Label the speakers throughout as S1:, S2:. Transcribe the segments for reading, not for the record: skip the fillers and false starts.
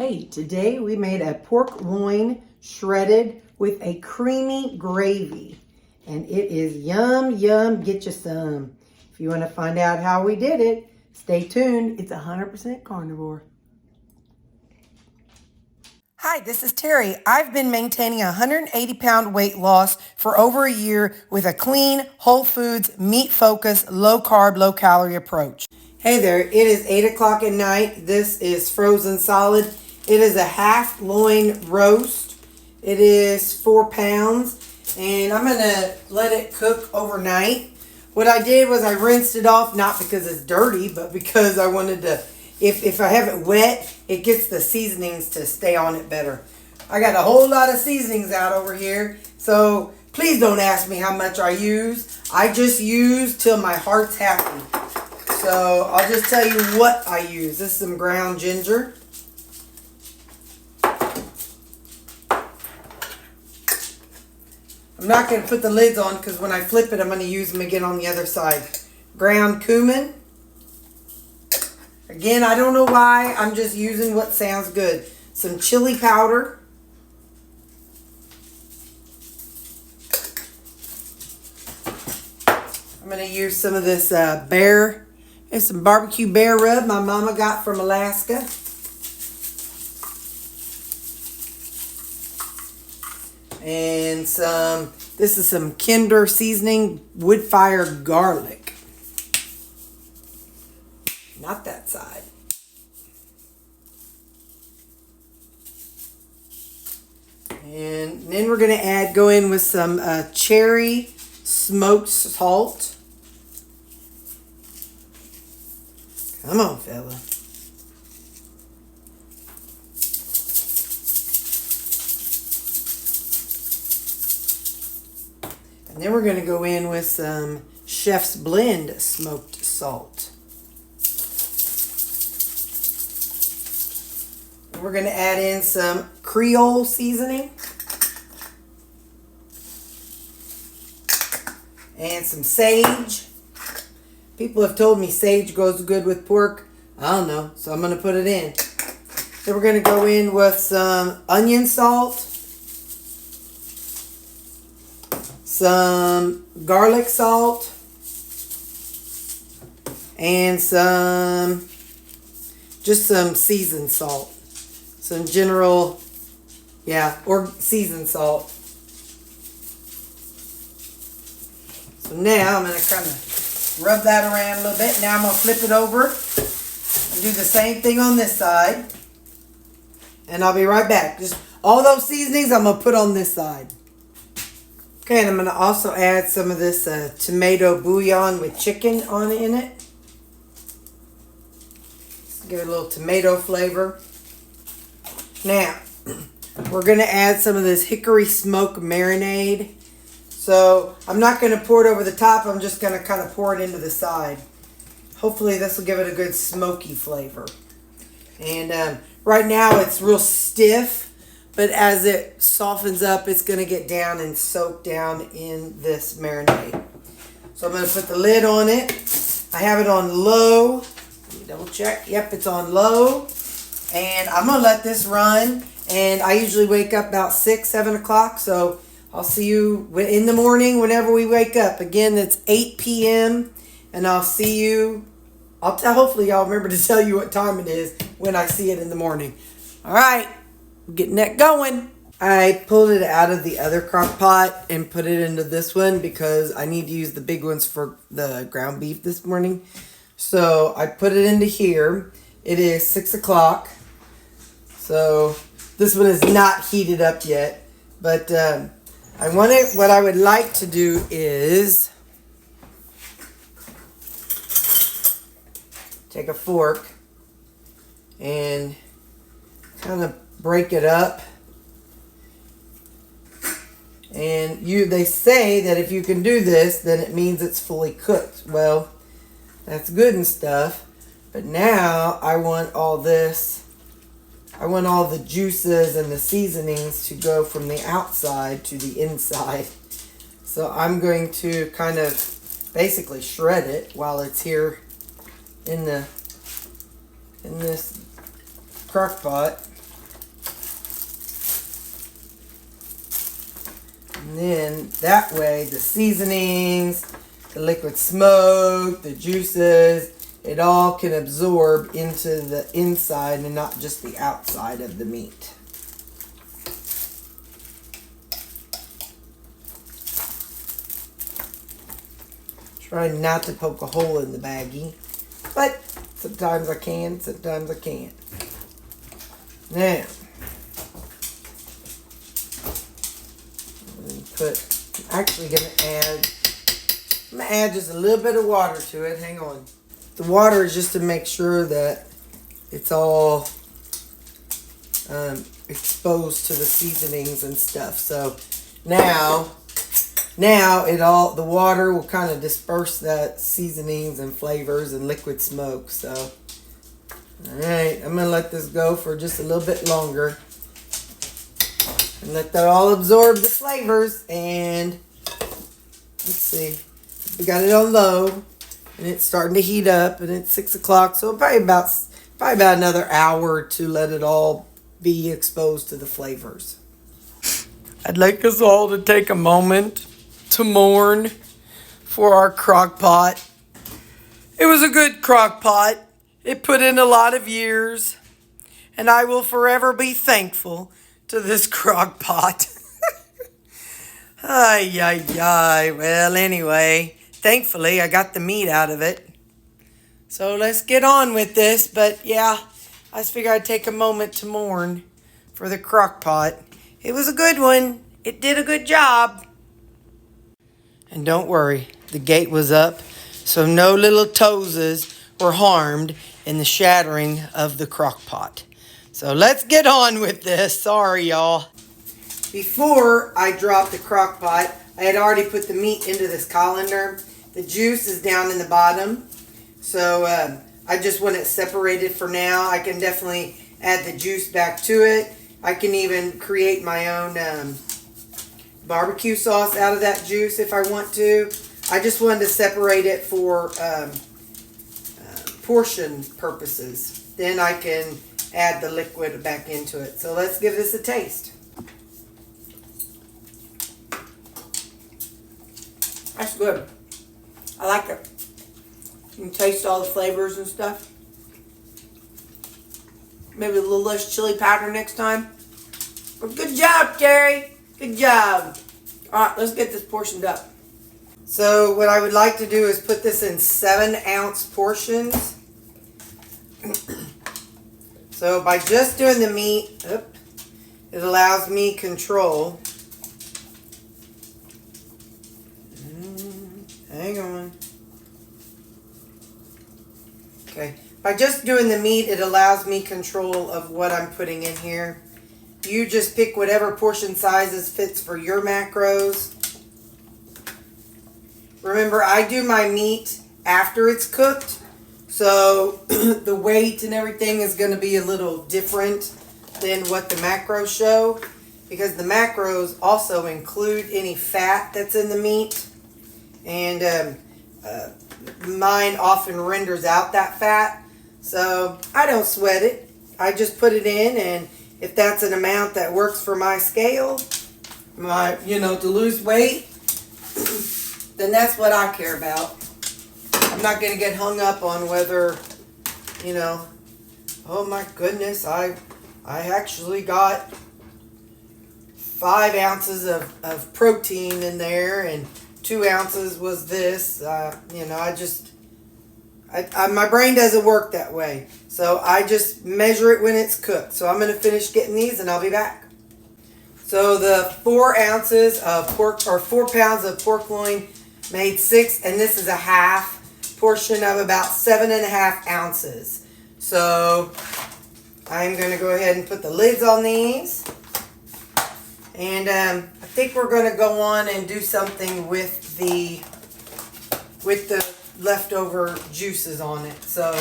S1: Hey, today we made a pork loin shredded with a creamy gravy. And it is yum, yum, get you some. If you want to find out how we did it, stay tuned. It's 100% carnivore. Hi, this is Terry. I've been maintaining a 180-pound weight loss for over a year with a clean, whole foods, meat-focused, low-carb, low-calorie approach. Hey there, it is 8 o'clock at night. This is frozen solid. It is a half loin roast. It is 4 pounds, and I'm gonna let it cook overnight. What I did was I rinsed it off, not because it's dirty, but because I wanted to, if I have it wet, it gets the seasonings to stay on it better. I got a whole lot of seasonings out over here, so please don't ask me how much I use. I just use till my heart's happy. So I'll just tell you what I use. This is some ground ginger. I'm not going to put the lids on because when I flip it, I'm going to use them again on the other side. Ground cumin. Again, I don't know why. I'm just using what sounds good. Some chili powder. I'm going to use some of this it's some barbecue bear rub my mama got from Alaska. And this is some Kinder seasoning wood fire garlic. Not that side. And then we're going to go in with some cherry smoked salt. Come on, fella. And then we're going to go in with some Chef's Blend smoked salt. And we're going to add in some Creole seasoning. And some sage. People have told me sage goes good with pork. I don't know, so I'm going to put it in. Then we're going to go in with some onion salt, some garlic salt, and just some seasoned salt. Some general, or seasoned salt. So now I'm going to kind of rub that around a little bit. Now I'm going to flip it over and do the same thing on this side. And I'll be right back. Just all those seasonings I'm going to put on this side. Okay, and I'm going to also add some of this tomato bouillon with chicken in it. Just give it a little tomato flavor. Now, we're going to add some of this hickory smoke marinade. So I'm not going to pour it over the top. I'm just going to kind of pour it into the side. Hopefully this will give it a good smoky flavor. And right now it's real stiff, but as it softens up, it's going to get down and soak down in this marinade. So I'm going to put the lid on it. I have it on low. Let me double check. Yep, it's on low. And I'm going to let this run. And I usually wake up about 6, 7 o'clock. So I'll see you in the morning whenever we wake up. Again, it's 8 p.m. and I'll see you. Hopefully y'all remember to tell you what time it is when I see it in the morning. All right, getting that going. I pulled it out of the other crock pot and put it into this one because I need to use the big ones for the ground beef this morning. So I put it into here. It is 6 o'clock. So this one is not heated up yet, but what I would like to do is take a fork and kind of break it up. And they say that if you can do this, then it means it's fully cooked. Well, that's good and stuff, but now I want all this. I want all the juices and the seasonings to go from the outside to the inside. So I'm going to kind of basically shred it while it's here in this crock pot. And then that way the seasonings, the liquid smoke, the juices, it all can absorb into the inside and not just the outside of the meat. Try not to poke a hole in the baggie, but sometimes I can, sometimes I can't. Now, I'm actually going to add just a little bit of water to it. Hang on. The water is just to make sure that it's all exposed to the seasonings and stuff. So now the water will kind of disperse that seasonings and flavors and liquid smoke. So, all right, I'm going to let this go for just a little bit longer and let that all absorb the flavors. And let's see, we got it on low and it's starting to heat up and it's 6 o'clock. So probably about another hour or two, let it all be exposed to the flavors. I'd like us all to take a moment to mourn for our crock pot. It was a good crock pot. It put in a lot of years, and I will forever be thankful to this crock pot. Ay, ay, ay. Well, anyway, thankfully I got the meat out of it. So let's get on with this. But yeah, I just figured I'd take a moment to mourn for the crock pot. It was a good one. It did a good job. And don't worry, the gate was up, so no little toeses were harmed in the shattering of the crock pot. So let's get on with this. Sorry, y'all. Before I dropped the crock pot, I had already put the meat into this colander. The juice is down in the bottom, so I just want it separated for now. I can definitely add the juice back to it. I can even create my own barbecue sauce out of that juice if I want to. I just wanted to separate it for portion purposes. Then I can add the liquid back into it. So let's give this a taste. That's good. I like it. You can taste all the flavors and stuff. Maybe a little less chili powder next time. But good job, Terry. Good job. All right, let's get this portioned up. So what I would like to do is put this in 7-ounce portions. So by just doing the meat, it allows me control. Hang on. Okay. By just doing the meat, it allows me control of what I'm putting in here. You just pick whatever portion sizes fits for your macros. Remember, I do my meat after it's cooked, so the weight and everything is going to be a little different than what the macros show, because the macros also include any fat that's in the meat, and mine often renders out that fat, so I don't sweat it. I just put it in, and if that's an amount that works for my scale, to lose weight, then that's what I care about. I'm not going to get hung up on whether, oh my goodness, I actually got 5 ounces of protein in there and 2 ounces was this. My brain doesn't work that way. So I just measure it when it's cooked. So I'm going to finish getting these and I'll be back. So the 4 ounces of pork, or 4 pounds of pork loin made 6, and this is a half portion of about 7.5 ounces. So I'm going to go ahead and put the lids on these. And I think we're going to go on and do something with the leftover juices on it. So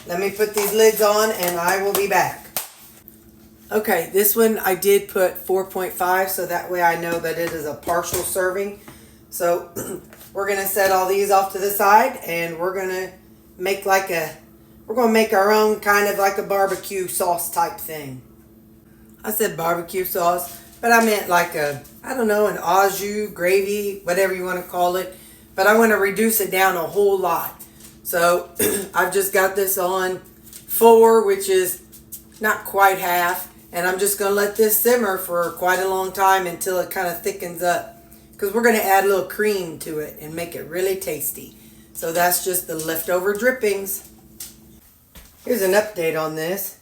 S1: let me put these lids on and I will be back. Okay, this one I did put 4.5, so that way I know that it is a partial serving. So we're going to set all these off to the side, and we're going to make our own kind of like a barbecue sauce type thing. I said barbecue sauce. but I meant like I don't know, an au jus, gravy, whatever you want to call it. But I want to reduce it down a whole lot. So I've just got this on 4, which is not quite half. And I'm just going to let this simmer for quite a long time until it kind of thickens up. Because we're going to add a little cream to it and make it really tasty. So that's just the leftover drippings. Here's an update on this.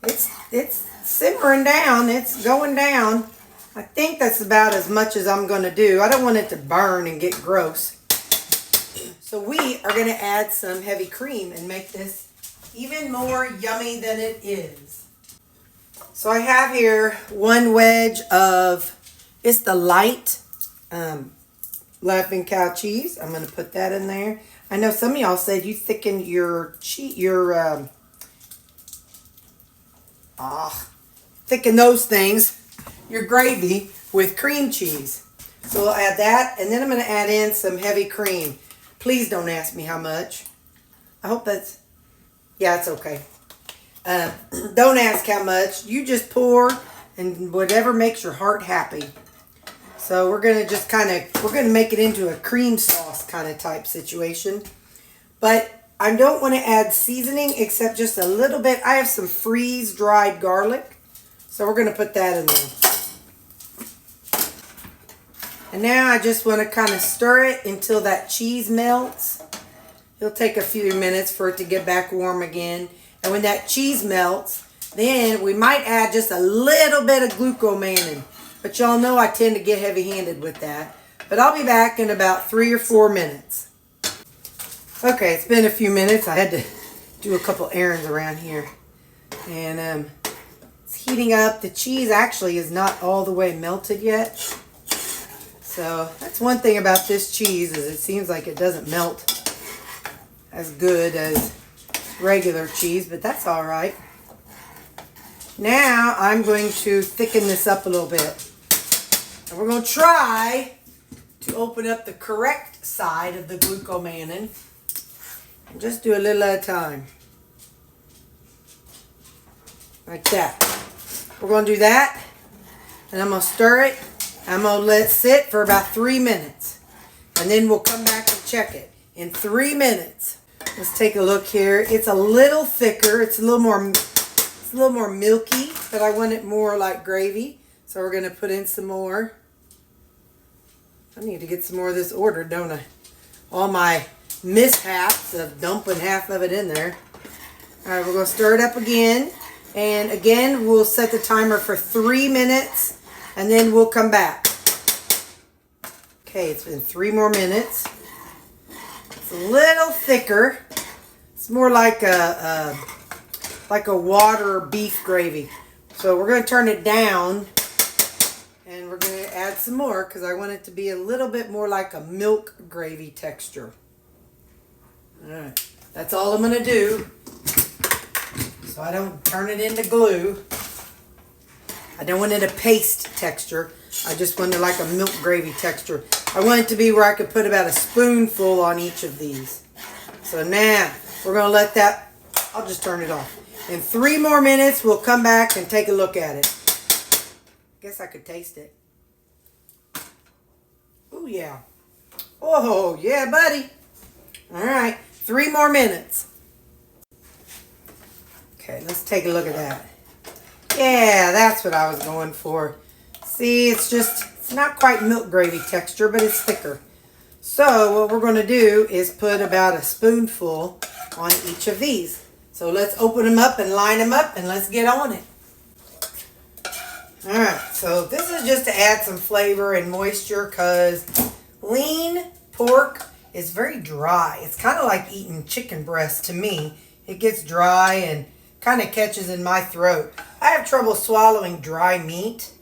S1: It's simmering down. It's going down. I think that's about as much as I'm going to do. I don't want it to burn and get gross. So we are going to add some heavy cream and make this even more yummy than it is. So I have here 1 wedge of, it's the light Laughing Cow cheese. I'm going to put that in there. I know some of y'all said you thicken your thicken those things, your gravy, with cream cheese. So I'll add that, and then I'm going to add in some heavy cream. Please don't ask me how much. I hope that's, yeah, it's okay. Don't ask how much. You just pour, and whatever makes your heart happy. So we're going to just we're going to make it into a cream sauce kind of type situation. But I don't want to add seasoning except just a little bit. I have some freeze-dried garlic. So we're going to put that in there. And now I just want to kind of stir it until that cheese melts. It'll take a few minutes for it to get back warm again. And when that cheese melts, then we might add just a little bit of glucomannan. But y'all know I tend to get heavy-handed with that. But I'll be back in about 3 or 4 minutes. Okay, it's been a few minutes. I had to do a couple errands around here. And it's heating up. The cheese actually is not all the way melted yet. So that's one thing about this cheese, is it seems like it doesn't melt as good as regular cheese, but that's all right. Now I'm going to thicken this up a little bit. And we're going to try to open up the correct side of the glucomannan. And just do a little at a time. Like that. We're going to do that. And I'm going to stir it. I'm going to let it sit for about 3 minutes. And then we'll come back and check it in 3 minutes. Let's take a look here. It's a little thicker. It's a little more milky, but I want it more like gravy. So we're going to put in some more. I need to get some more of this ordered, don't I? All my mishaps of dumping half of it in there. All right, we're going to stir it up again. And again, we'll set the timer for 3 minutes. And then we'll come back. Okay, it's been 3 more minutes. It's a little thicker. It's more like a water beef gravy. So we're going to turn it down. And we're going to add some more because I want it to be a little bit more like a milk gravy texture. Alright, that's all I'm going to do. So I don't turn it into glue. I don't want it a paste texture. I just want it like a milk gravy texture. I want it to be where I could put about a spoonful on each of these. So now we're going to let that, I'll just turn it off. In 3 more minutes, we'll come back and take a look at it. Guess I could taste it. Oh, yeah. Oh, yeah, buddy. All right, 3 more minutes. Okay, let's take a look at that. Yeah, that's what I was going for. See, it's not quite milk gravy texture, but it's thicker. So what we're going to do is put about a spoonful on each of these. So let's open them up and line them up, and let's get on it. All right, so this is just to add some flavor and moisture because lean pork is very dry. It's kind of like eating chicken breast to me. It gets dry and kind of catches in my throat. I have trouble swallowing dry meat.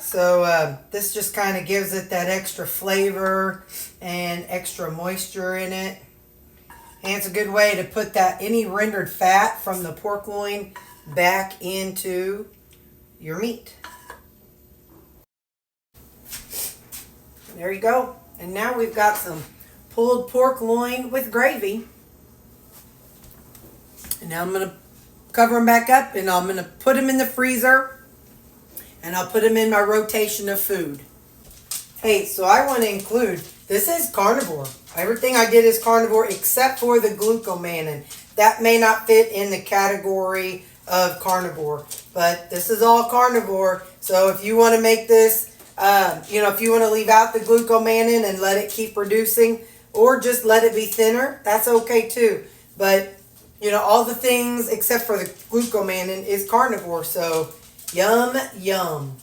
S1: So this just kind of gives it that extra flavor and extra moisture in it. And it's a good way to put any rendered fat from the pork loin back into your meat. There you go. And now we've got some pulled pork loin with gravy. And now I'm going to cover them back up and I'm going to put them in the freezer. and I'll put them in my rotation of food. Hey, so I want to include, this is carnivore. Everything I did is carnivore except for the glucomannan. That may not fit in the category of carnivore, but this is all carnivore. So if you want to make this, if you want to leave out the glucomannan and let it keep reducing, or just let it be thinner, that's okay too. But, all the things except for the glucomannan is carnivore. So, yum, yum.